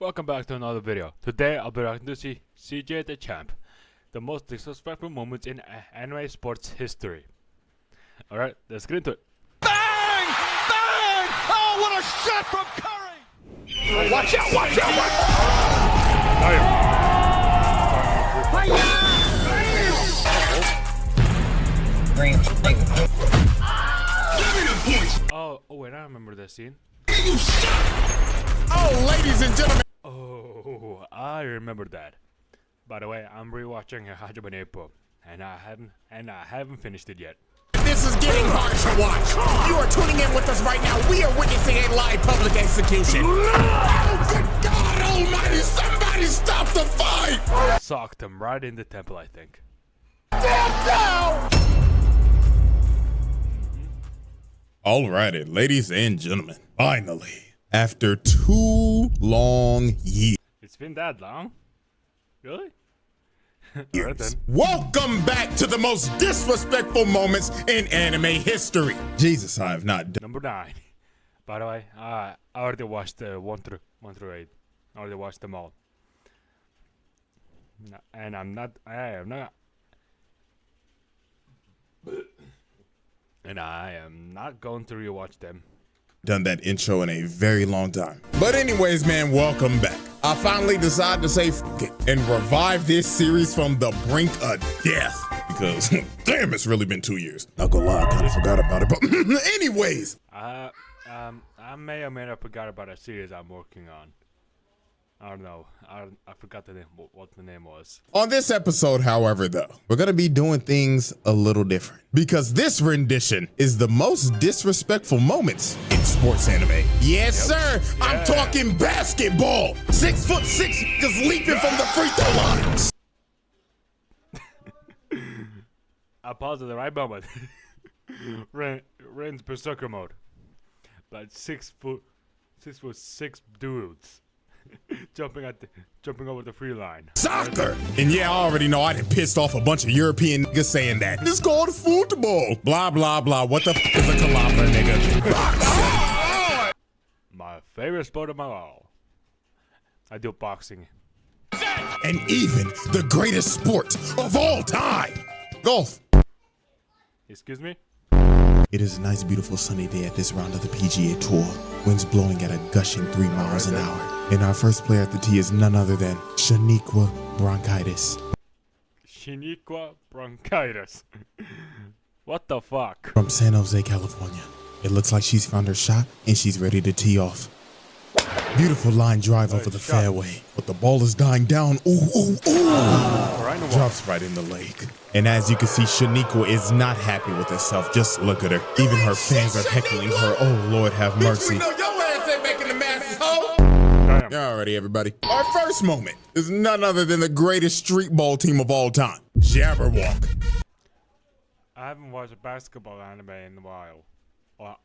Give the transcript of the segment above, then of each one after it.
Welcome back to another video. Today I'll be reacting to CJ the Champ, the most disrespectful moments in anime sports history. Alright, let's get into it. Bang! Bang! Oh, what a shot from Curry! Watch out! Watch out! Green flag. Give me the points! Oh wait, I remember this scene. You shot! Oh, ladies and gentlemen! Oh, I remember that. By the way, I'm rewatching Hajime no Ippo, and I haven't finished it yet. This is getting hard to watch. You are tuning in with us right now. We are witnessing a live public execution. Oh, good God Almighty! Somebody stop the fight! Socked him right in the temple, I think. Stand down! Alrighty, ladies and gentlemen, finally, after 2 long years, It's been that long? Really? Alright then. welcome back to the most disrespectful moments in anime history. Jesus, I have not done. Number 9. By the way, I already watched 1 through 8. I already watched them all. And I am not, and I am not going to rewatch them. Done that intro in a very long time. But anyways, man, welcome back. I finally decided to say f it and revive this series from the brink of death. Because, damn, it's really been 2 years. Not gonna lie, I kind of forgot about it. But anyways. I may or may not forgot about a series I'm working on. I don't know. I forgot the name, what the name was. On this episode, however, though, we're gonna be doing things a little different because this rendition is the most disrespectful moments in sports anime. Yes, sir. Yeah. I'm talking basketball. 6'6" just leaping from the free throw line. I paused at the right moment. Ren's berserker mode. But 6'6" dudes. jumping over the free line. Soccer. And yeah, I already know I done pissed off a bunch of European niggas saying that. It's called football. Blah, blah, blah. What the f is a calabra, nigga? My favorite sport of my all. I do boxing. And even the greatest sport of all time. Golf. Excuse me? It is a nice, beautiful sunny day at this round of the PGA Tour. Winds blowing at a gushing 3 miles an hour. And our first player at the tee is none other than Shaniqua Bronchitis. Shaniqua Bronchitis. What the fuck? From San Jose, California. It looks like she's found her shot and she's ready to tee off. Beautiful line drive over the fairway, but the ball is dying down. Ooh. Drops right in the lake. And as you can see, Shaniqua is not happy with herself. Just look at her. Even her fans are heckling her. Oh, Lord have mercy. We know your ass ain't making the masses, ho! Damn. Alrighty, everybody. Our first moment is none other than the greatest street ball team of all time, Jabberwock. I haven't watched a basketball anime in a while. Or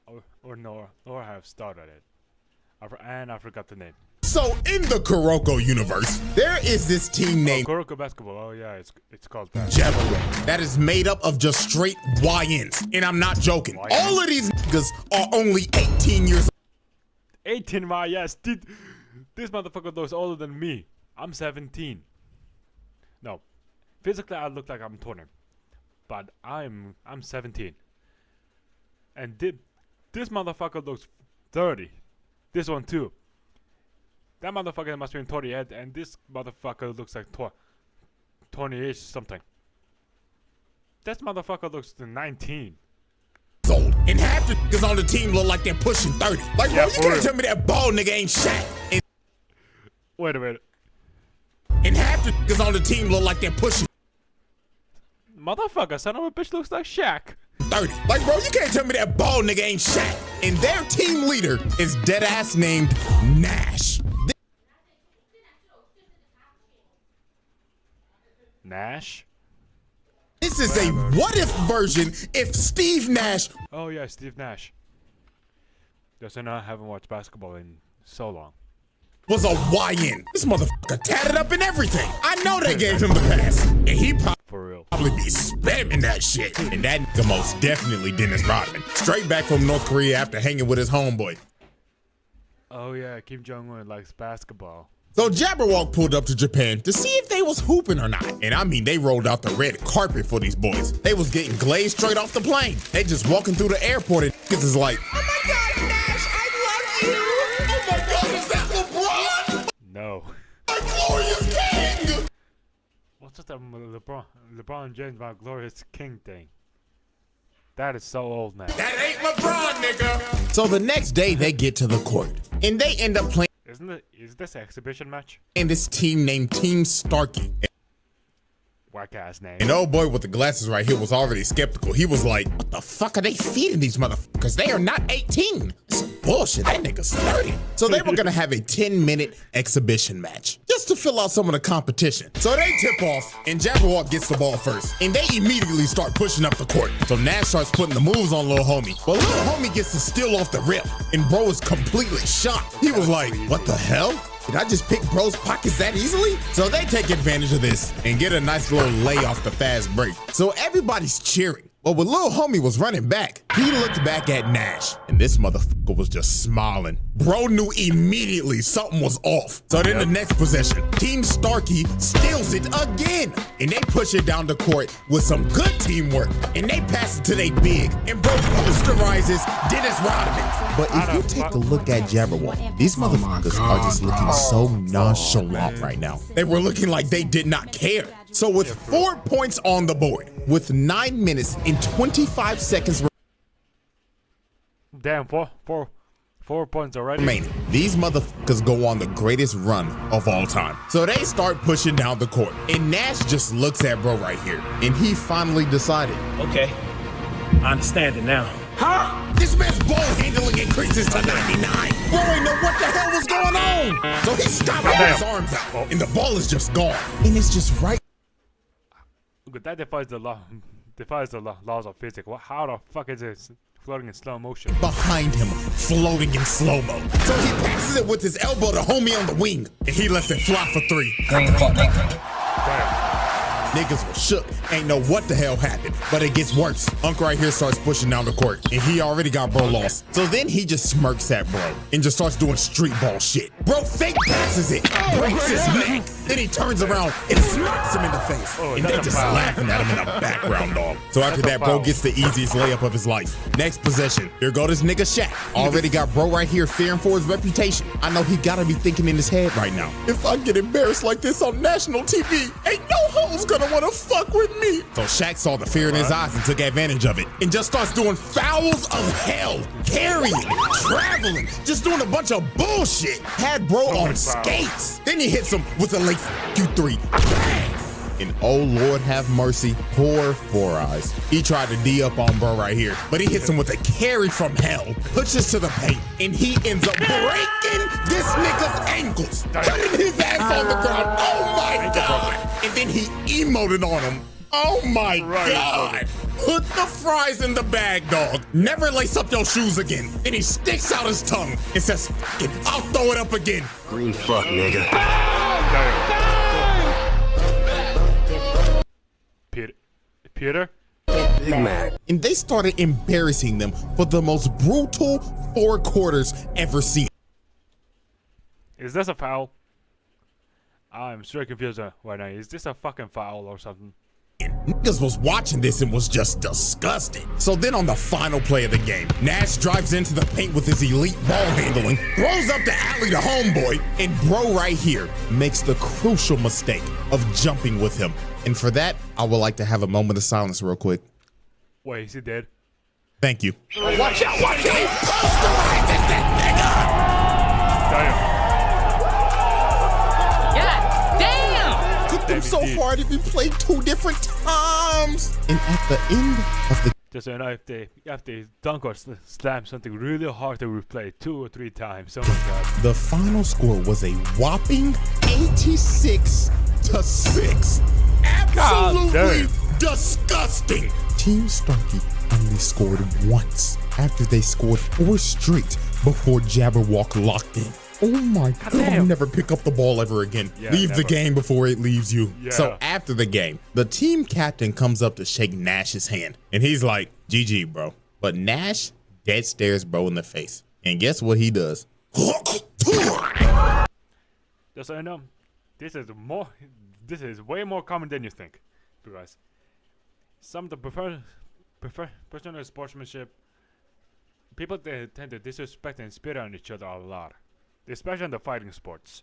have started it. I forgot the name. So in the Kuroko universe, there is this team named Kuroko basketball. Oh yeah, it's called that. Jabberwock that is made up of just straight YNs. And I'm not joking. YNs? All of these niggas are only 18 years 18, my yes, dude. This motherfucker looks older than me. I'm 17. No, physically I look like I'm 20, but I'm 17. And this motherfucker looks 30. This one too. That motherfucker must be 28, and this motherfucker looks like 20-ish something. This motherfucker looks 19. old. And half the niggas on the team look like they're pushing 30. Like, Yeah, bro, you can't tell me that bald nigga ain't Shaq. Wait a minute. And half the niggas on the team look like they're pushing Motherfucker, son of a bitch looks like Shaq. 30. Like, bro, you can't tell me that bald nigga ain't Shaq. And their team leader is deadass named Nash. Nash? This is a what-if version if Steve Nash Oh yeah, Steve Nash. Yes, I haven't watched basketball in so long. was a YN. This motherfucker tatted up and everything. I know they gave him the pass. And he For real. probably be spamming that shit. And that nigga most definitely Dennis Rodman. Straight back from North Korea after hanging with his homeboy. Oh yeah, Kim Jong-un likes basketball. So Jabberwock pulled up to Japan to see if they was hooping or not. And I mean, they rolled out the red carpet for these boys. They was getting glazed straight off the plane. They just walking through the airport and niggas is like, oh my God, Nash, I love you. Oh my God, is that LeBron? No. My glorious king. What's with the LeBron James, my glorious king thing? That is so old now. That ain't LeBron, nigga. So the next day they get to the court and they end up playing. Is this an exhibition match? And this team named Team Starkey. Whack ass name. And old boy with the glasses right here was already skeptical. He was like, what the fuck are they feeding these motherfuckers? They are not 18. Some bullshit. That nigga's 30. So they were gonna have a 10-minute exhibition match just to fill out some of the competition. So they tip off and Jabberwock gets the ball first. And they immediately start pushing up the court. So Nash starts putting the moves on Lil Homie. But Lil Homie gets to steal off the rip. And bro is completely shocked. He was like, what the hell? Did I just pick bro's pockets that easily? So they take advantage of this and get a nice little lay off the fast break. So everybody's cheering. But when Lil Homie was running back, he looked back at Nash, and this motherfucker was just smiling. Bro knew immediately something was off. So then the next possession, Team Starkey steals it again, and they push it down the court with some good teamwork, and they pass it to they big, and bro posterizes Dennis Rodman. But if you take a look at Jabberwock, these motherfuckers are just looking so nonchalant right now. They were looking like they did not care. So with 4 points on the board, with 9 minutes and 25 seconds Damn, four points already. remaining, these motherfuckers go on the greatest run of all time. So they start pushing down the court, and Nash just looks at bro right here, and he finally decided, Okay, I understand it now. this man's ball handling increases to 99. Bro ain't know what the hell was going on. So he stopped with his arms out, and the ball is just gone. And it's just right But that defies the law. Defies the laws of physics. How the fuck is it floating in slow motion? behind him, floating in slow-mo. So he passes it with his elbow to Homie on the wing, and he lets it fly for 3. Green flag. Damn. Niggas were shook, ain't know what the hell happened, but it gets worse. Unc right here starts pushing down the court, and he already got bro lost. So then he just smirks at bro, and just starts doing street ball shit. Bro fake passes it, breaks his neck, then he turns around and smacks him in the face. And they just laughing at him in the background, dog. So after that, bro gets the easiest layup of his life. Next possession, here go this nigga Shaq. Already got bro right here fearing for his reputation. I know he gotta be thinking in his head right now, if I get embarrassed like this on national TV, ain't no hoes gonna wanna fuck with me. So Shaq saw the fear in his eyes and took advantage of it and just starts doing fouls of hell, carrying, traveling, just doing a bunch of bullshit. Had bro on skates. Then he hits him with a late Q3. Bang! And oh Lord have mercy, poor Four Eyes. He tried to D up on bro right here, but he hits him with a carry from hell, pushes to the paint, and he ends up breaking this nigga's ankles, putting his ass on the ground. Oh my God! And then he emoted on him. Oh my God! Put the fries in the bag, dog. Never lace up your shoes again. Then he sticks out his tongue and says, "F it, I'll throw it up again." Green fuck, nigga. Peter? Big Mac. And they started embarrassing them for the most brutal 4 quarters ever seen. Is this a foul? I'm straight confused right now. Is this a fucking foul or something? Niggas was watching this and was just disgusted. So then on the final play of the game, Nash drives into the paint with his elite ball handling, throws up the alley to homeboy, and bro right here makes the crucial mistake of jumping with him. And for that, I would like to have a moment of silence real quick. Wait, is he dead? Thank you. Watch out, watch He out. posterizes this nigga! Damn. Took them so hard if we played 2 different times. And at the end of the Just so you know, if they dunk or slam something really hard, they replay 2 or 3 times. Oh my God. The final score was a whopping 86-6. Absolutely disgusting. Team Starkey only scored once after they scored 4 straight before Jabberwock locked in. Oh my God, I'll damn. never pick up the ball ever again. Yeah, Leave the never. game before it leaves you. Yeah. So after the game, the team captain comes up to shake Nash's hand. And he's like, GG, bro. But Nash dead stares bro in the face. And guess what he does? Just so you know, this is way more common than you think, because some of the professional sportsmanship, people they tend to disrespect and spit on each other a lot, especially in the fighting sports.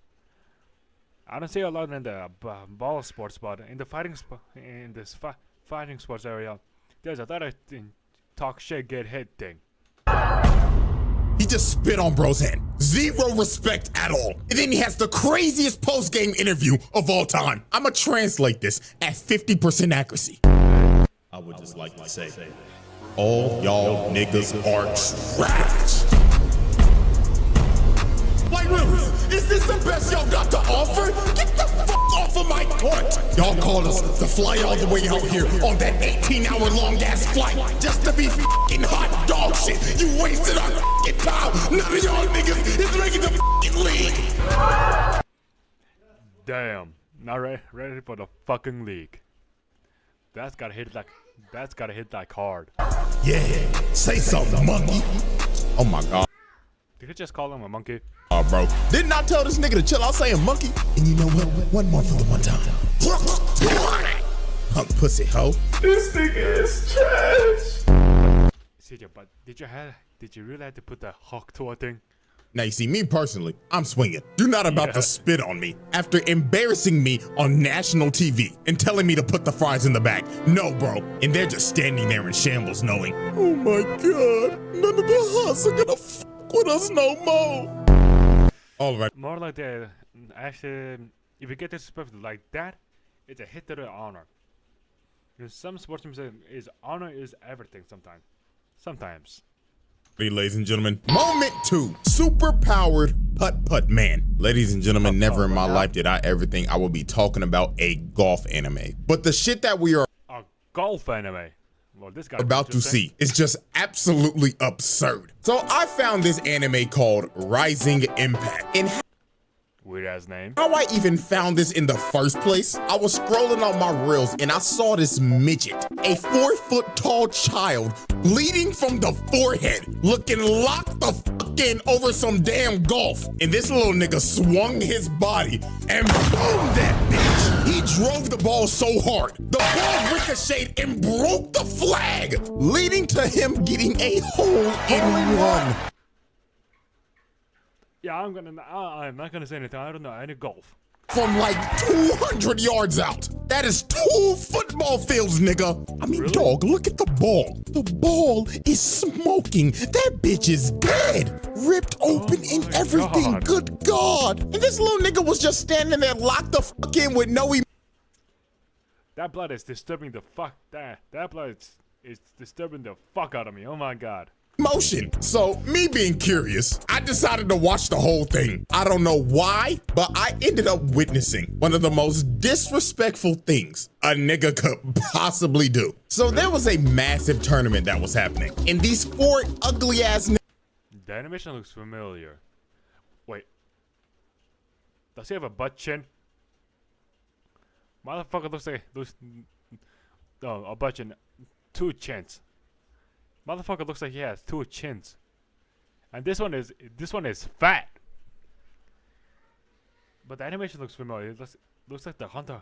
I don't see a lot in the ball sports, but in the fighting sports area, there's a lot of talk shit, get hit thing. He just spit on bro's head. Zero respect at all. And then he has the craziest post-game interview of all time. I'ma translate this at 50% accuracy. I would just like to say, all y'all niggas are trash. Like really, is this the best y'all got to offer? Get the fuck off of my court. Y'all called us to fly all the way out here on that 18-hour long ass flight just to be fucking hot dog shit. You wasted our fucking time. None of y'all niggas is making the fucking league. Damn, not ready for the fucking league. That's gotta hit like hard. Yeah, say something, monkey. Oh my god. Did you just call him a monkey? Oh, bro. Didn't I tell this nigga to chill out saying monkey? And you know what? One more for the one time. Punk pussy hoe. This nigga is trash. CJ, but did you really have to put the hawk to thing? Now, you see, me personally, I'm swinging. You're not about to spit on me after embarrassing me on national TV and telling me to put the fries in the bag. No, bro. And they're just standing there in shambles knowing, oh my God, none of the hots are gonna fuck with us no more. All right. More like that. Actually, if you get disrespected like that, it's a hit to the honor. Because some sportsmen say honor is everything sometimes. Ladies and gentlemen, moment 2, super powered putt man. Ladies and gentlemen, never in my life did I ever think I would be talking about a golf anime. But the shit that we are A golf anime. Well, this guy about to see is just absolutely absurd. So I found this anime called Rising Impact. And weird ass name. how I even found this in the first place, I was scrolling on my reels and I saw this midget, a 4-foot tall child, bleeding from the forehead, looking locked the fuck in over some damn golf. And this little nigga swung his body and boom that bitch. He drove the ball so hard, the ball ricocheted and broke the flag, leading to him getting a hole-in-one. Yeah, I'm not gonna say anything. I don't know any golf. From like 200 yards out. That is 2 football fields, nigga. I mean, Really? dog, look at the ball. The ball is smoking. That bitch is dead. Ripped open and my everything. God. Good God. And this little nigga was just standing there locked the fuck in with no That blood is disturbing the fuck. That blood is disturbing the fuck out of me. Oh my God. emotion. So, me being curious, I decided to watch the whole thing. I don't know why, but I ended up witnessing one of the most disrespectful things a nigga could possibly do. So there was a massive tournament that was happening, and these 4 ugly ass niggas. The animation looks familiar. Wait. Does he have a butt chin? Motherfucker looks like no, a butt chin. 2 chins. Motherfucker looks like he has 2 chins. And this one is fat. But the animation looks familiar. It looks like the Hunter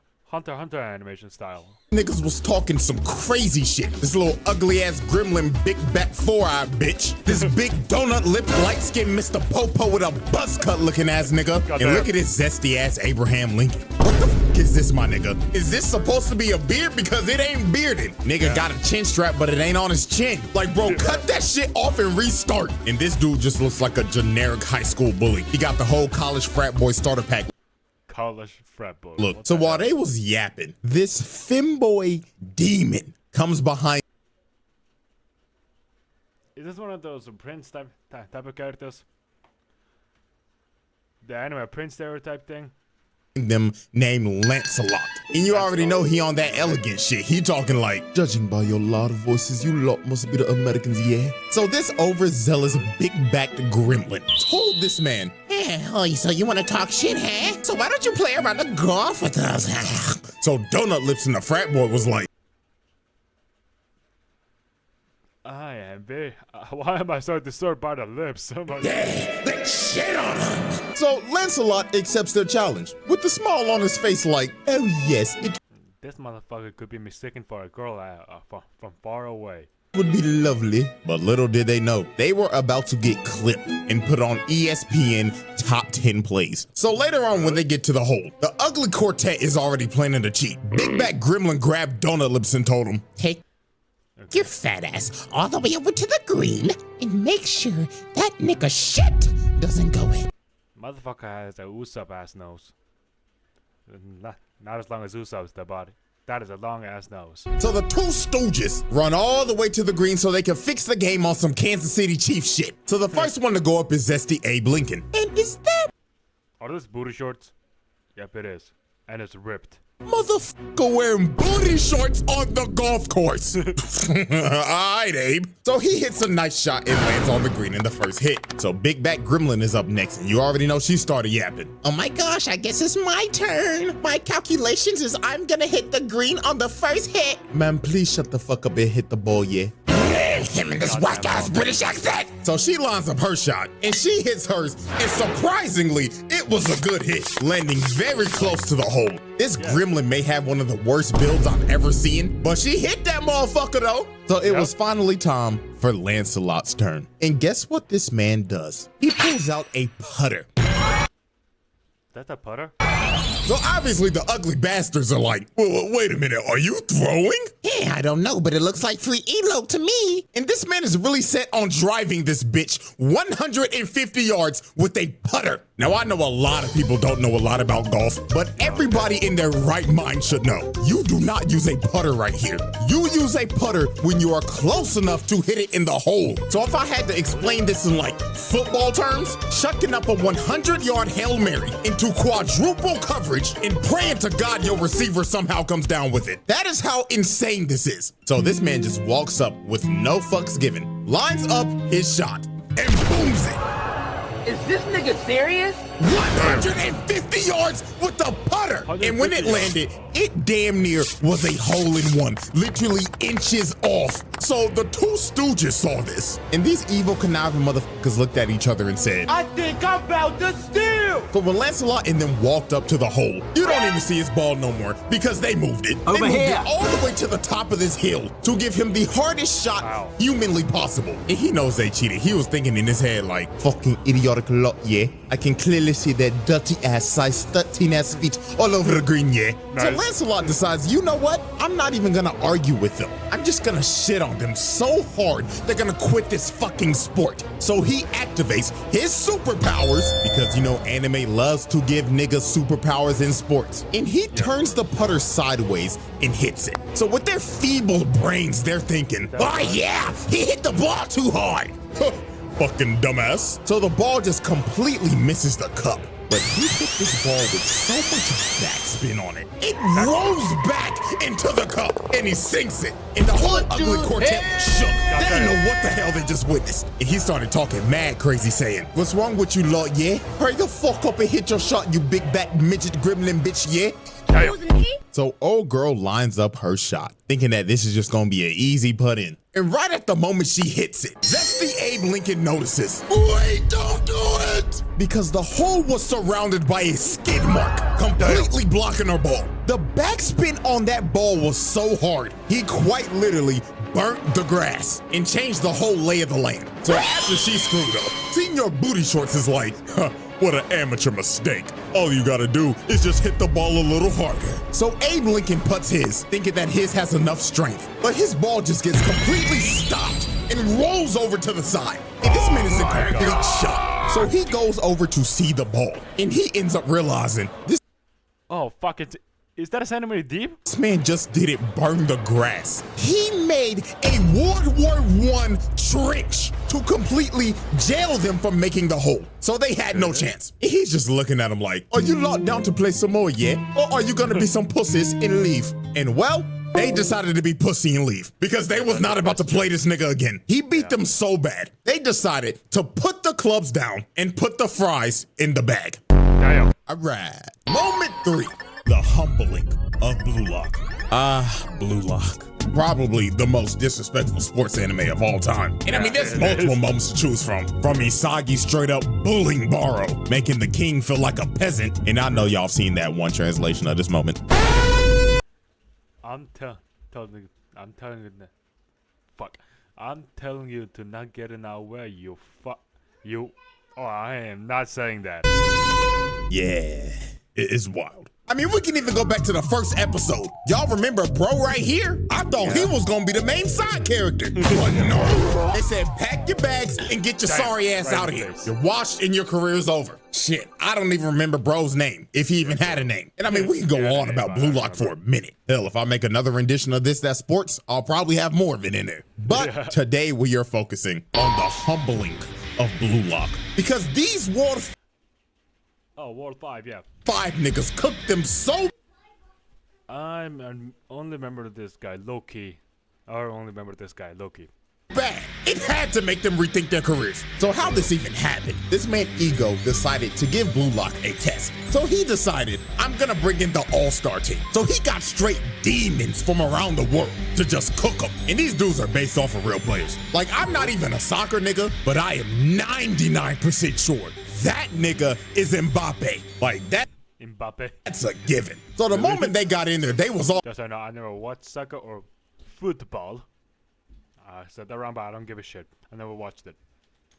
animation style. Niggas was talking some crazy shit. This little ugly ass gremlin, big back 4-eye bitch. This big donut lip, light skinned Mr. Popo with a buzz cut looking ass nigga. Goddamn. And look at this zesty ass Abraham Lincoln. What the fuck is this, my nigga? Is this supposed to be a beard? Because it ain't bearded. Nigga got a chin strap, but it ain't on his chin. Like, bro, cut that shit off and restart. And this dude just looks like a generic high school bully. He got the whole college frat boy starter pack. College frat boy. Look, What so the while hell? they was yapping, this femboy demon comes behind Is this one of those Prince type of characters? The anime Prince stereotype thing? them named Lancelot. And you already know he on that elegant shit. He talking like, judging by your loud voices, you lot must be the Americans, yeah? So this overzealous, big-backed gremlin told this man, so you want to talk shit, huh? So why don't you play around the golf with us? So Donut Lips and the frat boy was like, I am baby. Why am I so disturbed by the lips? Oh my They shit on him. So Lancelot accepts their challenge with a smile on his face like, oh yes, it This motherfucker could be mistaken for a girl from far away. would be lovely. But little did they know, they were about to get clipped and put on ESPN top 10 plays. So later on when they get to the hole, the ugly quartet is already planning to cheat. Big Back Gremlin grabbed Donut Lips and told him, Take your fat ass all the way over to the green and make sure that nigga shit doesn't go in. Motherfucker has a Usopp ass nose. Not as long as Usopp's the body. That is a long ass nose. so the two stooges run all the way to the green so they can fix the game on some Kansas City Chiefs shit. So the first one to go up is Zesty Abe Lincoln. And is that Are those booty shorts? Yep, it is. And it's ripped. Motherfucker wearing booty shorts on the golf course. Alright, Abe. So he hits a nice shot and lands on the green in the first hit. So Big Back Gremlin is up next, and you already know she started yapping. oh my gosh, I guess it's my turn. My calculations is I'm gonna hit the green on the first hit. Man, please shut the fuck up and hit the ball, yeah. Him and this whack ass British accent. So she lines up her shot, and she hits hers, and surprisingly, it was a good hit, landing very close to the hole. This gremlin may have one of the worst builds I've ever seen, but she hit that motherfucker though. So it was finally time for Lancelot's turn. And guess what this man does? He pulls out a putter. That's a putter? So obviously the ugly bastards are like, well, wait a minute, are you throwing? Yeah, I don't know, but it looks like free Elo to me. And this man is really set on driving this bitch 150 yards with a putter. Now, I know a lot of people don't know a lot about golf, but everybody in their right mind should know. You do not use a putter right here. You use a putter when you are close enough to hit it in the hole. So if I had to explain this in like football terms, chucking up a 100-yard Hail Mary into quadruple coverage and praying to God your receiver somehow comes down with it. That is how insane this is. So this man just walks up with no fucks given, lines up his shot, and booms it. Is this nigga serious? 150 yards with the putter. And when it landed, it damn near was a hole-in-one, literally inches off. So the two stooges saw this, and these evil conniving motherfuckers looked at each other and said, I think I'm about to steal. but when Lancelot and them walked up to the hole, you don't even see his ball no more because they moved it. They moved it all the way to the top of this hill to give him the hardest shot humanly possible. And he knows they cheated. He was thinking in his head like, fucking idiotic lot, yeah. I can clearly see their dirty ass size 13 ass feet all over the green, yeah. So Lancelot decides, you know what? I'm not even gonna argue with them. I'm just gonna shit on them so hard they're gonna quit this fucking sport. So he activates his superpowers because you know anime loves to give niggas superpowers in sports. And he turns the putter sideways and hits it. So with their feeble brains, they're thinking, oh yeah, he hit the ball too hard. Fucking dumbass. So the ball just completely misses the cup. But he hit this ball with so much backspin on it. It rolls back into the cup and he sinks it. And the whole ugly quartet was shook. They didn't know what the hell they just witnessed. And he started talking mad crazy saying, what's wrong with you lot, yeah? Hurry the fuck up and hit your shot, you big back midget gremlin bitch, yeah? So old girl lines up her shot, thinking that this is just gonna be an easy putt in. And right at the moment she hits it, Zesty Abe Lincoln notices, wait, don't do it! Because the hole was surrounded by a skid mark, completely blocking her ball. The backspin on that ball was so hard, he quite literally burnt the grass and changed the whole lay of the land. So after she screwed up, Senior Booty Shorts is like, huh, what an amateur mistake. All you gotta do is just hit the ball a little harder. So Abe Lincoln puts his, thinking that his has enough strength, but his ball just gets completely stopped and rolls over to the side. And this man is in complete shock. So he goes over to see the ball, and he ends up realizing this Oh, fuck it. Is that a centimeter deep? man just didn't burn the grass. He made a World War I trench to completely jail them from making the hole. So they had no chance. He's just looking at him like, are you locked down to play some more, yeah? Or are you gonna be some pussies and leave? And well, they decided to be pussy and leave because they was not about to play this nigga again. He beat them so bad, they decided to put the clubs down and put the fries in the bag. Damn. All right. Moment 3. The humbling of Blue Lock. Ah, Blue Lock. Probably the most disrespectful sports anime of all time. And I mean, there's multiple moments to choose from. From Isagi straight up bullying Baro, making the king feel like a peasant. And I know y'all seen that one translation of this moment. I'm telling you, fuck. I'm telling you to not get in our way, you fuck. You. Oh, I am not saying that. Yeah, it is wild. I mean, we can even go back to the first episode. Y'all remember bro right here? I thought he was gonna be the main side character. But no. They said, pack your bags and get your sorry ass out of here. You're washed and your career's over. Shit, I don't even remember bro's name, if he even had a name. And I mean, we can go on about Blue Lock for a minute. Hell, if I make another rendition of this that's sports, I'll probably have more of it in there. But today we are focusing on the humbling of Blue Lock. Because these World Oh, World 5, yeah. 5 niggas cooked them so I'm only remember this guy, Loki. I only remember this guy, Loki. bad. It had to make them rethink their careers. So how this even happened? This man Ego decided to give Blue Lock a test. So he decided, I'm gonna bring in the all-star team. So he got straight demons from around the world to just cook them. And these dudes are based off of real players. Like, I'm not even a soccer nigga, but I am 99% sure that nigga is Mbappe. Like, that's a given. So the moment they got in there, they was all Just so I know, I never watched soccer or football. I said that wrong, but I don't give a shit. I never watched it.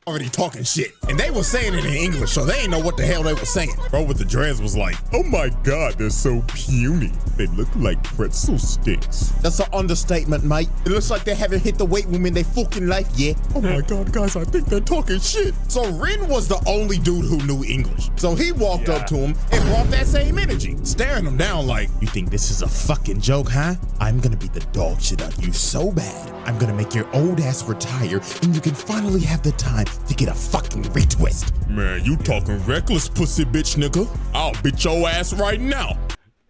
already talking shit. And they were saying it in English, so they didn't know what the hell they were saying. Bro with the dreads was like, oh my God, they're so puny. They look like pretzel sticks. That's an understatement, mate. It looks like they haven't hit the weight room in their fucking life yet. Oh my God, guys, I think they're talking shit. So Rin was the only dude who knew English. So he walked up to him and brought that same energy, staring him down like, you think this is a fucking joke, huh? I'm gonna beat the dog shit out of you so bad. I'm gonna make your old ass retire and you can finally have the time to get a fucking retwist. Man, you talking reckless, pussy bitch nigga. I'll beat your ass right now.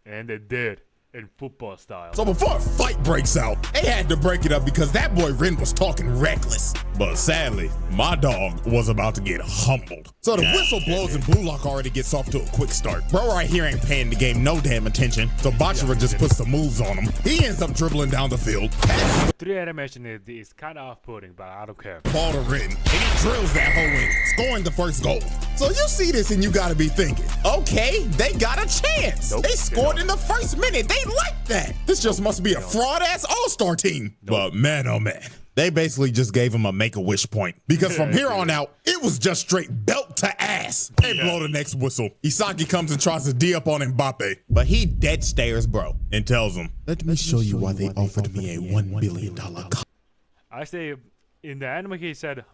And they did, in football style. So before a fight breaks out, they had to break it up because that boy Rin was talking reckless. But sadly, my dog was about to get humbled. So the whistle blows and Blue Lock already gets off to a quick start. Bro right here ain't paying the game no damn attention, so Bachira just puts some moves on him. He ends up dribbling down the field, passes the 3 animation is kind of off-putting, but I don't care. ball to Rin, and he drills that hole in, scoring the first goal. So you see this and you gotta be thinking, okay, they got a chance. Nope, they scored they in the first minute. They like that. This just must be a fraud-ass all-star team. But man, oh man. They basically just gave him a make-a-wish point. Because from here on out, it was just straight belt to ass. They blow the next whistle. Isagi comes and tries to D up on Mbappe. But he dead stares bro and tells him, let me show you why they offered me a $1 billion contract. I say, in the anime he said,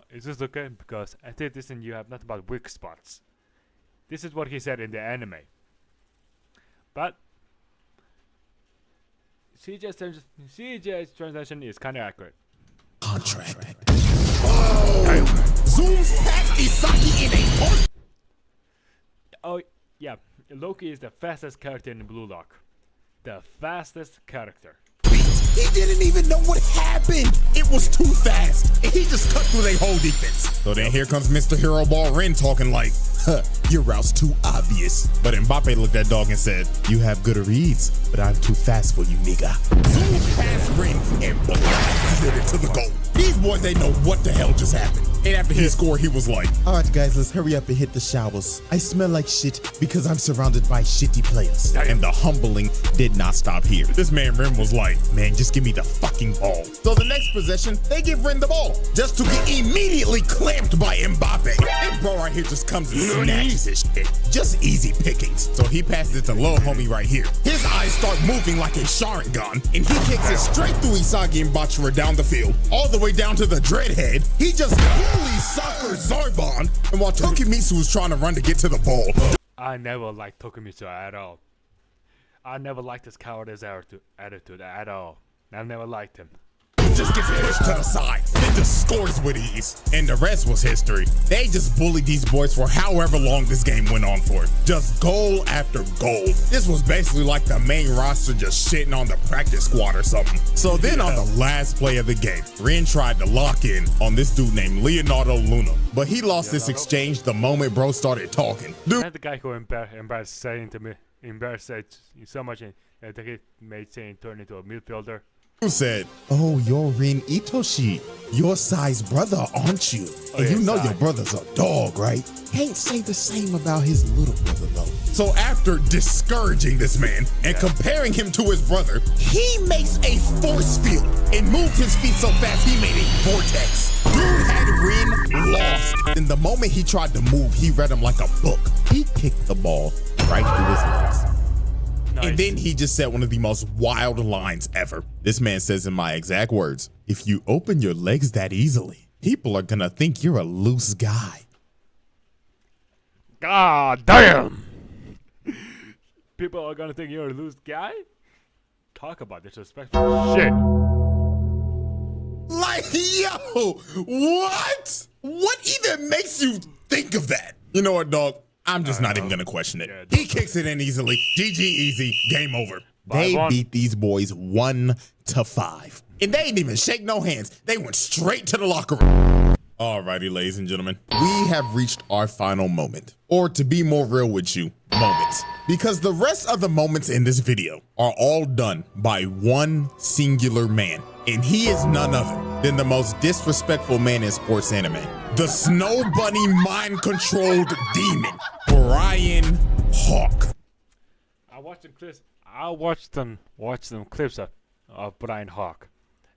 is this okay? Because I did this and you have nothing but weak spots. This is what he said in the anime. But CJ's translation is kind of accurate. Zooms past Isagi in a point. Oh, yeah. Loki is the fastest character in Blue Lock. The fastest character. He didn't even know what happened. It was too fast. And he just cut through their whole defense. So then here comes Mr. Hero Ball Rin talking like, your route's too obvious. But Mbappe looked at dog and said, you have good reads, but I'm too fast for you, nigga. Zooms past Rin and blasted it to the goal. These boys, they know what the hell just happened. And after he scored, he was like, all right, guys, let's hurry up and hit the showers. I smell like shit because I'm surrounded by shitty players. And the humbling did not stop here. This man Rin was like, man, just give me the fucking ball. So the next possession, they give Rin the ball, just to get immediately clamped by Mbappe. And bro right here just comes and snatches his shit. Just easy pickings. So he passes it to little homie right here. His eyes start moving like a Sharingan, and he kicks it straight through Isagi and Bachira down the field, all the way down to the Dreadhead. He just fully soccer Zarbon, and while Tokimitsu was trying to run to get to the ball. I never liked Tokumitsu at all. I never liked his cowardice attitude at all. I never liked him. Just gets pushed to the side, then just scores with ease. And the rest was history. They just bullied these boys for however long this game went on for. Just goal after goal. This was basically like the main roster just shitting on the practice squad or something. So then on the last play of the game, Rin tried to lock in on this dude named Leonardo Luna. But he lost this exchange the moment bro started talking. Dude, And the guy who embarrassed saying to me, embarrassed so much that he made saying turn into a midfielder. Who said, "Oh, you're Rin Itoshi. Your size brother, aren't you? And you know your brother's a dog, right?" Can't say the same about his little brother, though. So after discouraging this man and comparing him to his brother, he makes a force field and moved his feet so fast he made a vortex. Dude had Rin lost. And the moment he tried to move, he read him like a book. He kicked the ball right through his legs. Nice. And then he just said one of the most wild lines ever. This man says in my exact words, "If you open your legs that easily, people are gonna think you're a loose guy." God damn! People are gonna think you're a loose guy? Talk about disrespectful shit. Like, yo, what? What even makes you think of that? You know what, dog? I'm just not even gonna question it. Yeah, He kicks it in easily. GG easy. Game over. They 5-1. beat these boys 1-5. And they didn't even shake no hands. They went straight to the locker room. Alrighty, ladies and gentlemen, we have reached our final moment, or to be more real with you, moments, because the rest of the moments in this video are all done by one singular man, and he is none other than the most disrespectful man in sports anime, the Snow Bunny mind-controlled demon, Brian Hawk. I watched them clips. I watched them clips of Brian Hawk,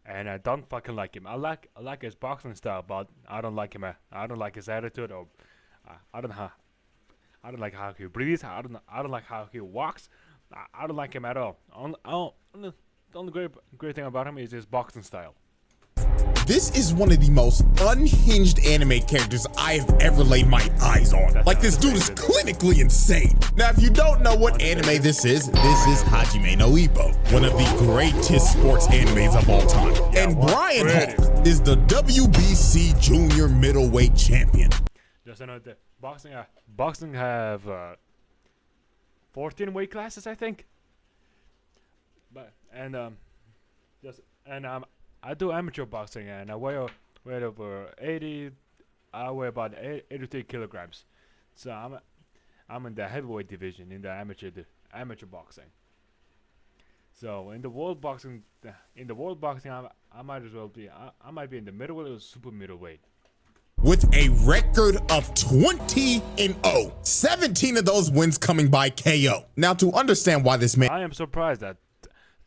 and I don't fucking like him. I like his boxing style, but I don't like him. I don't like his attitude, or I don't like how he breathes. I don't like how he walks. I don't like him at all. The only great thing about him is his boxing style. This is one of the most unhinged anime characters I have ever laid my eyes on. Like, this dude is clinically insane. Now, if you don't know what anime this is Hajime no Ippo, one of the greatest sports animes of all time. And Brian Hawk is the WBC Junior Middleweight Champion. Just know that boxing have 14 weight classes, I think. I do amateur boxing, and I weigh over 80. I weigh about 83 kilograms. So I'm in the heavyweight division in the amateur boxing. So in the world boxing, I might as well be. I might be in the middleweight or super middleweight. With a record of 20-0, 17 of those wins coming by KO. Now, to understand why this man I am surprised that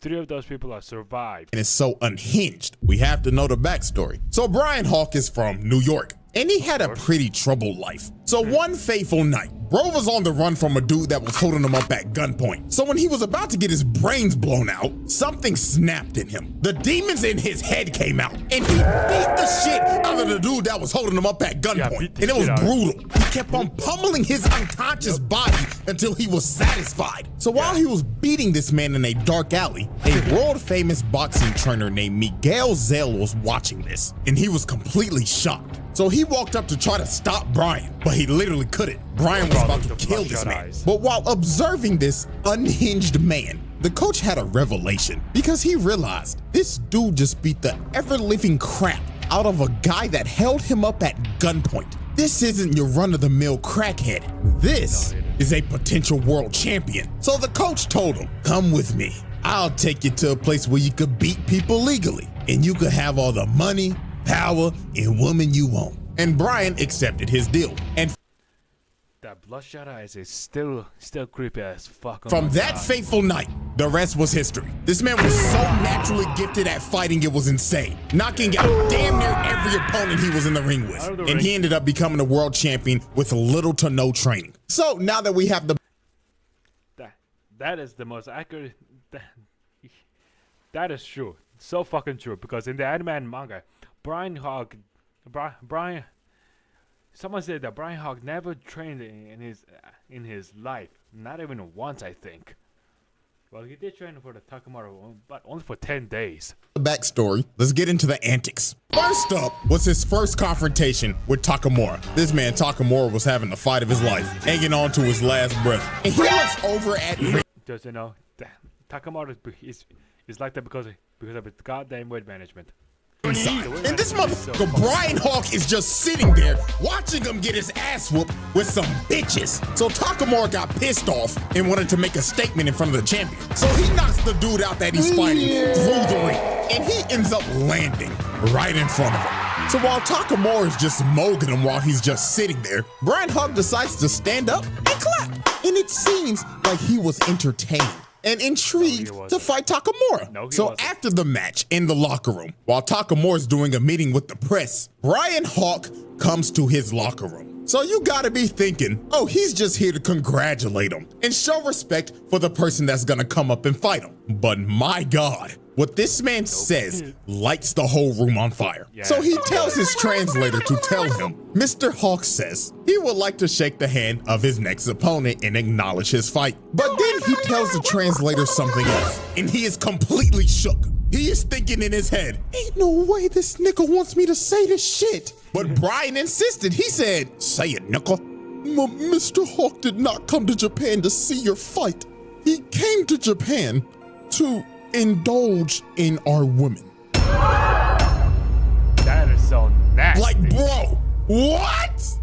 3 of those people have survived. is so unhinged, we have to know the backstory. So Brian Hawk is from New York, and he had a pretty troubled life. So one fateful night, bro was on the run from a dude that was holding him up at gunpoint. So when he was about to get his brains blown out, something snapped in him. The demons in his head came out, and he beat the shit out of the dude that was holding him up at gunpoint. And it was brutal. He kept on pummeling his unconscious body until he was satisfied. So while he was beating this man in a dark alley, a world-famous boxing trainer named Miguel Zell was watching this, and he was completely shocked. So he walked up to try to stop Brian, but he literally couldn't. Brian was about to kill this man. But while observing this unhinged man, the coach had a revelation, because he realized this dude just beat the ever-living crap out of a guy that held him up at gunpoint. This isn't your run-of-the-mill crackhead. This is a potential world champion. So the coach told him, "Come with me. I'll take you to a place where you could beat people legally, and you could have all the money, power, and woman you want." And Brian accepted his deal. And That bloodshot eyes is still creepy as fuck. Oh from my that God. fateful night, the rest was history. This man was so naturally gifted at fighting, it was insane. Knocking out damn near every opponent he was in the ring with. Out of the And ring. he ended up becoming a world champion with little to no training. So now that we have the That is the most accurate. That is true. So fucking true. Because in the anime and manga, Brian Hawk, someone said that Brian Hawk never trained in his life. Not even once, I think. Well, he did train for the Takamaru, but only for 10 days. backstory, let's get into the antics. First up was his first confrontation with Takamura. This man Takamura was having the fight of his life, hanging on to his last breath. And he looks over at Just Takamaru is like that because of its goddamn weight management. inside. And this motherfucker Brian Hawk is just sitting there watching him get his ass whooped with some bitches. So Takamura got pissed off and wanted to make a statement in front of the champion. So he knocks the dude out that he's fighting through the ring. and he ends up landing right in front of him. So while Takamura is just mogging him while he's just sitting there, Brian Hawk decides to stand up and clap. And it seems like he was entertained and intrigued to fight Takamura. So after the match in the locker room, while Takamura's doing a meeting with the press, Brian Hawk comes to his locker room. So you gotta be thinking, oh, he's just here to congratulate him and show respect for the person that's gonna come up and fight him. But my God, what this man says lights the whole room on fire. So he tells his translator to tell him, Mr. Hawk says he would like to shake the hand of his next opponent and acknowledge his fight. But then he tells the translator something else, and he is completely shook. He is thinking in his head, ain't no way this nigga wants me to say this shit. But Brian insisted. He said, say it, nigga. Mr. Hawk did not come to Japan to see your fight. He came to Japan to indulge in our women. That is so nasty. Like, bro, what?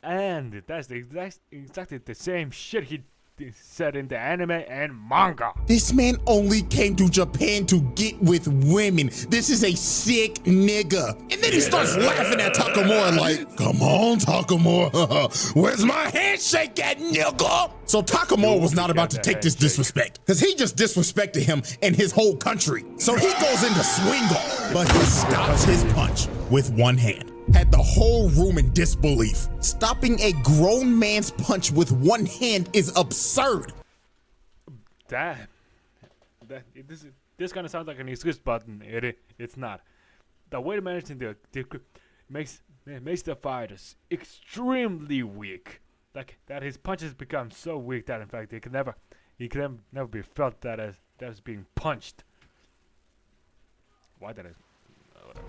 And that's exactly the same shit he said in the anime and manga. This man only came to Japan to get with women. This is a sick nigga. And then he starts laughing at Takamura like, come on, Takamura. Where's my handshake at, nigga? So Takamura was not about to take this disrespect because he just disrespected him and his whole country. So he goes into swing off, but he stops his punch with one hand. Had the whole room in disbelief. Stopping a grown man's punch with one hand is absurd. This kind of sounds like an excuse, but it's not. The way to manage the makes the fighters extremely weak. Like that, his punches become so weak that in fact he can never be felt that as being punched. Why did I?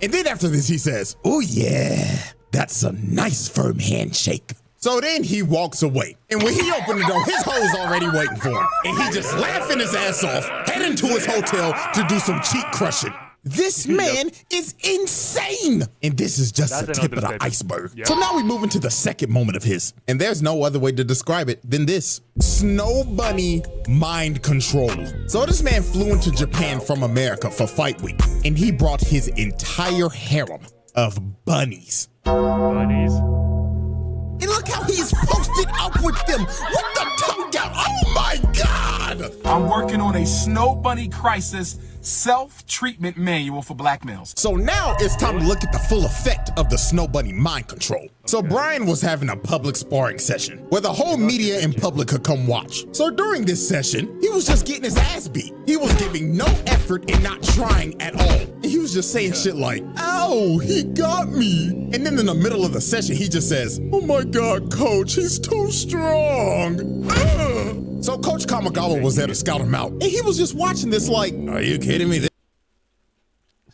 And then after this, he says, oh yeah, that's a nice firm handshake. So then he walks away. And when he opened the door, his hoe's already waiting for him. And he just laughing his ass off, heading to his hotel to do some cheek crushing. This man is insane. And this is just the tip of the iceberg. Yep. So now we move into the second moment of his. And there's no other way to describe it than this. Snow Bunny mind control. So this man flew into Japan from America for Fight Week. And he brought his entire harem of bunnies. Bunnies. And look how he's posted up with them with the tongue out. Oh my God! I'm working on a Snow Bunny Crisis self-treatment manual for black males. So now it's time to look at the full effect of the Snow Bunny mind control. So Brian was having a public sparring session where the whole media and public could come watch. So during this session, he was just getting his ass beat. He was giving no effort and not trying at all. And he was just saying shit like, ow, he got me. And then in the middle of the session, he just says, oh my God, coach, he's too strong. Ugh. So Coach Kamigawa was there to scout him out. And he was just watching this like, are you kidding me?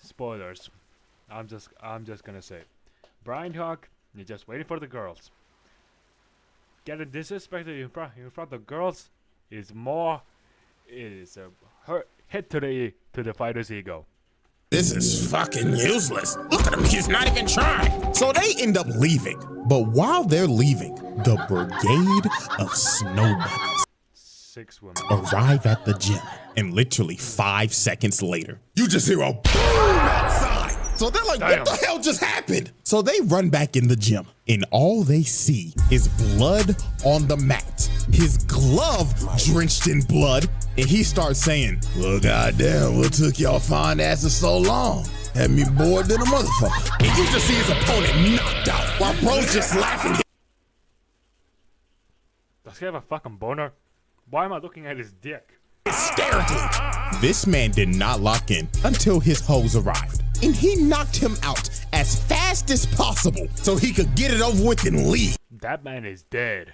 Spoilers. I'm just gonna say, Brian Hawk, you're just waiting for the girls. Getting disrespected in front of the girls is a hit to the fighter's ego. This is fucking useless. Look at him, he's not even trying. So they end up leaving. But while they're leaving, the brigade of Snow Bunnies 6 women arrive at the gym. And literally 5 seconds later, you just hear a boom outside. So they're like, what the hell just happened? So they run back in the gym. And all they see is blood on the mat. His glove drenched in blood. And he starts saying, well, goddamn, what took y'all fine asses so long? Had me bored than a motherfucker. And you just see his opponent knocked out while bro's just laughing. Does he have a fucking boner? Why am I looking at his dick? Hysterically. This man did not lock in until his hoes arrived. And he knocked him out as fast as possible so he could get it over with and leave. That man is dead.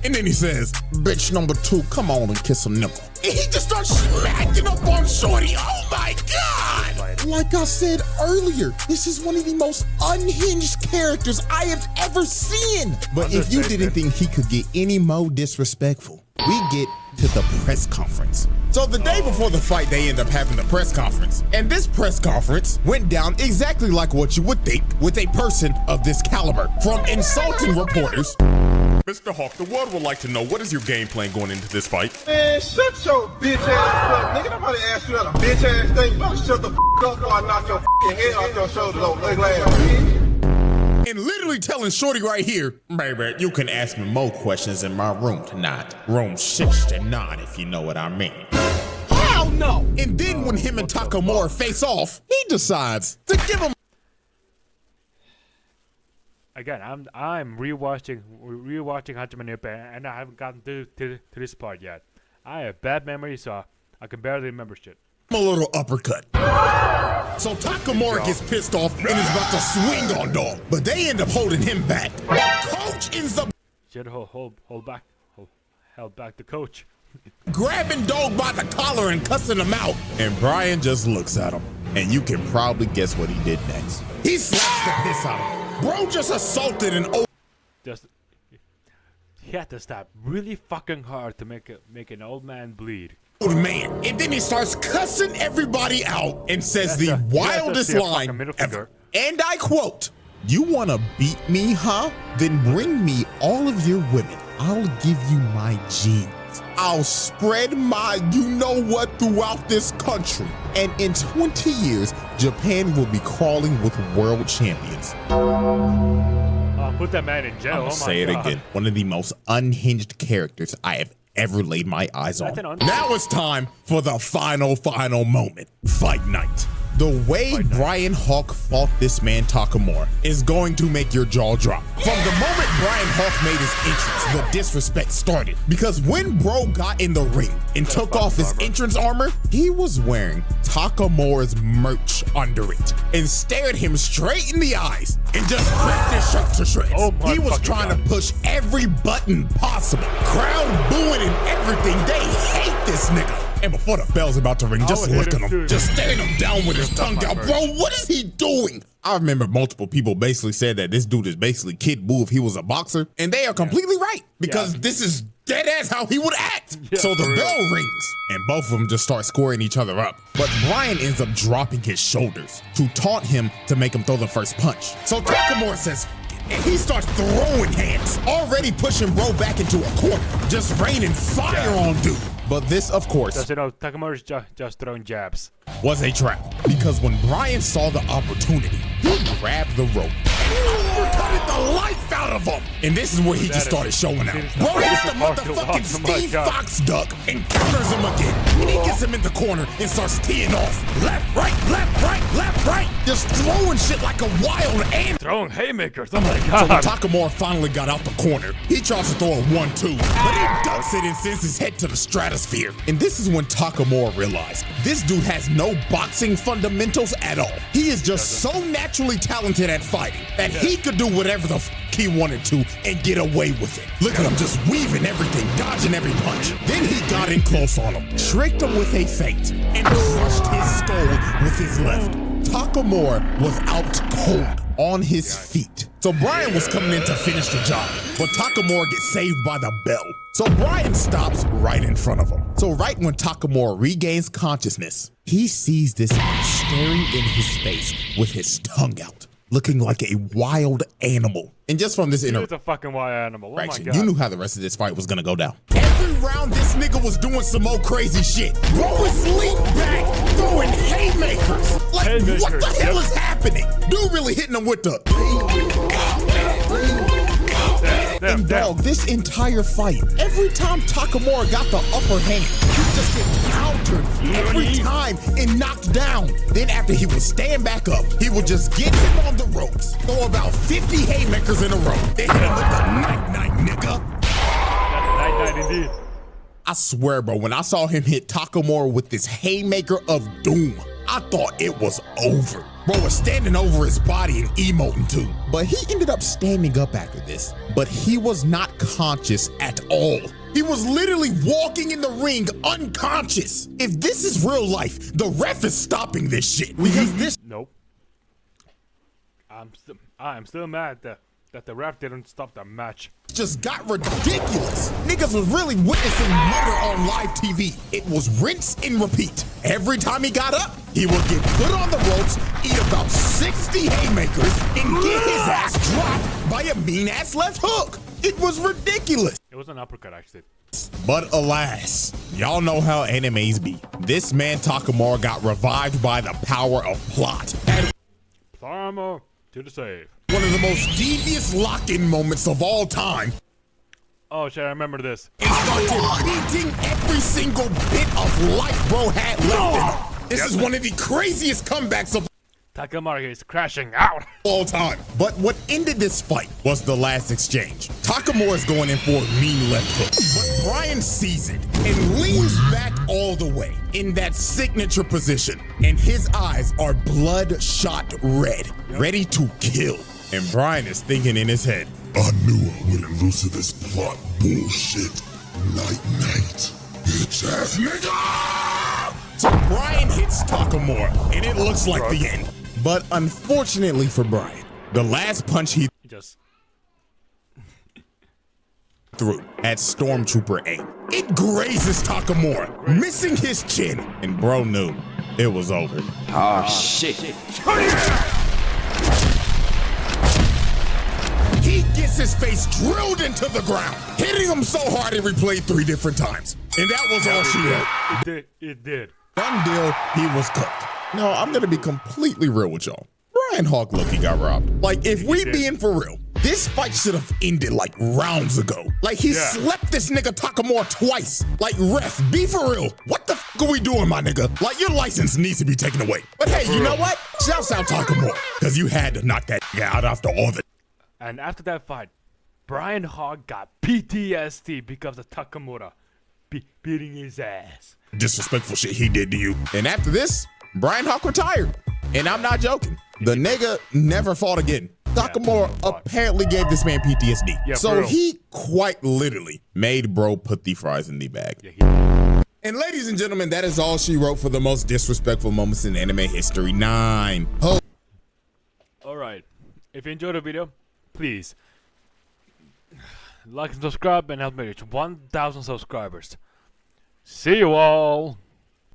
And then he says, bitch number 2, come on and kiss a nipple. And he just starts smacking up on Shorty. Oh my God! Like I said earlier, this is one of the most unhinged characters I have ever seen. But if you didn't think he could get any more disrespectful, we get to the press conference. So the day before the fight, they end up having the press conference. And this press conference went down exactly like what you would think with a person of this caliber. From insulting reporters Mr. Hawk, the world would like to know, what is your game plan going into this fight? Man, shut your bitch ass up, nigga. Nobody asked you that a bitch ass thing. You better shut the up before I knock your head off your shoulders, old ugly ass bitch. And literally telling Shorty right here, baby, you can ask me more questions in my room tonight. Room 69, if you know what I mean. Hell no! And then when him and Takamura face off, he decides to give him. Again, I'm rewatching Hajime no Ippo, and I haven't gotten to this part yet. I have bad memory, so I can barely remember shit. A little uppercut. So Takamura gets pissed off and is about to swing on Dog, but they end up holding him back. The coach ends up Should hold back the coach. grabbing Dog by the collar and cussing him out. And Brian just looks at him, and you can probably guess what he did next. He slaps the piss out of him. Bro just assaulted an old He had to stab really fucking hard to make an old man bleed. man, and then he starts cussing everybody out and says the That's wildest a line fucking middle ever. finger. And I quote, "You wanna beat me, huh? Then bring me all of your women. I'll give you my genes. I'll spread my you-know-what throughout this country. And in 20 years, Japan will be crawling with world champions." Oh, put that man in jail. I'm Oh my gonna say it God. again. One of the most unhinged characters I have ever laid my eyes on. That's an Now it's time for the final moment. Fight night. The way Brian Hawk fought this man Takamura is going to make your jaw drop. From the moment Brian Hawk made his entrance, the disrespect started. Because when bro got in the ring and took off his entrance armor, he was wearing Takamura's merch under it and stared him straight in the eyes and just ripped his shirt to shreds. Oh my He was fucking trying God. to push every button possible. Crowd booing and everything. They hate this nigga. And before the bell's about to ring, just would hit look at him him. too. Just staring him down with his tongue my out. merch. Bro, what is he doing? I remember multiple people basically said that this dude is basically Kid Buu if he was a boxer. And they are completely right. Because this is dead ass how he would act. Yeah, So the for real. bell rings. And both of them just start squaring each other up. But Brian ends up dropping his shoulders to taunt him to make him throw the first punch. So Takamura says, and he starts throwing hands, already pushing bro back into a corner, just raining fire on dude. But this, of course, Just, Takamura's just throwing jabs. was a trap. Because when Brian saw the opportunity, he grabbed the rope and uppercutted the life out of him. And this is where he just started showing out. Bro hits the motherfucking Steve Fox duck and counters him again. And he gets him in the corner and starts teeing off. Left, right, left, right, left, right. Just throwing shit like a wild animal. Throwing haymakers. Oh my So when God. Takamura finally got out the corner, he tries to throw a 1-2, but he ducks it and sends his head to the stratosphere. And this is when Takamura realized this dude has no boxing fundamentals at all. He is just so naturally talented at fighting that he could do whatever the he wanted to and get away with it. Look at him just weaving everything, dodging every punch. Then he got in close on him, tricked him with a feint, and crushed his skull with his left. Takamura was out cold on his feet. So Brian was coming in to finish the job, but Takamura gets saved by the bell. So Brian stops right in front of him. So right when Takamura regains consciousness, he sees this man staring in his face with his tongue out, looking like a wild animal. And just from this It's interaction, a fucking wild animal. Oh my God. you knew how the rest of this fight was gonna go down. Every round, this nigga was doing some more crazy shit. Bro is leaped back, throwing haymakers. Like, Haymakers, what the hell yep. is happening? Dude really hitting him with the... Damn, And dog, this entire fight, every time Takamura got the upper hand, he just get countered every time and knocked down. Then after he would stand back up, he would just get him on the ropes, throw about 50 haymakers in a row, then hit him with the night-night, nigga. Night indeed. I swear, bro, when I saw him hit Takamura with this haymaker of doom, I thought it was over. Bro was standing over his body and emoting too. But he ended up standing up after this. But he was not conscious at all. He was literally walking in the ring unconscious. If this is real life, the ref is stopping this shit. Because this Nope. I'm still mad that the ref didn't stop the match. just got ridiculous. Niggas was really witnessing murder on live TV. It was rinse and repeat. Every time he got up, he would get put on the ropes, eat about 60 haymakers, and get his ass dropped by a mean-ass left hook. It was ridiculous. It was an uppercut, actually. But alas, y'all know how animes be. This man Takamura got revived by the power of plot. And Farmer to the save. one of the most devious lock-in moments of all time. Oh shit, I remember this. It started beating every single bit of life bro had left in him. This is one of the craziest comebacks of Takamura is crashing out. all time. But what ended this fight was the last exchange. Takamura is going in for a mean left hook, but Brian sees it and leans back all the way in that signature position, and his eyes are bloodshot red, ready to kill. And Brian is thinking in his head, I knew I wouldn't lose to this plot bullshit. Night. Bitch ass nigga! so Brian hits Takamura, and it looks like the end. But unfortunately for Brian, the last punch he He just threw at Stormtrooper aim, it grazes Takamura, missing his chin, and bro knew it was over. Oh, shit. He gets his face drilled into the ground, hitting him so hard it replayed 3 different times. And that was all she wrote. it did. It did. Done deal, he was cooked. No, I'm gonna be completely real with y'all. Brian Hawk Loki got robbed. Like, if we being for real, this fight should have ended like rounds ago. Like, he slept this nigga Takamura twice. Like, ref, be for real. What the f are we doing, my nigga? Like, your license needs to be taken away. But hey, you know what? Shouts out Takamura, because you had to knock that nigga out after all the And after that fight, Brian Hogg got PTSD because of Takamura beating his ass. disrespectful shit he did to you. And after this, Brian Hawk retired. And I'm not joking. The nigga never fought again. Takamura apparently gave this man PTSD. Yeah, for so real. he quite literally made bro put the fries in the bag. And ladies and gentlemen, that is all she wrote for the most disrespectful moments in anime history. 9. Alright, if you enjoyed the video, please like and subscribe and help me reach 1,000 subscribers. See you all!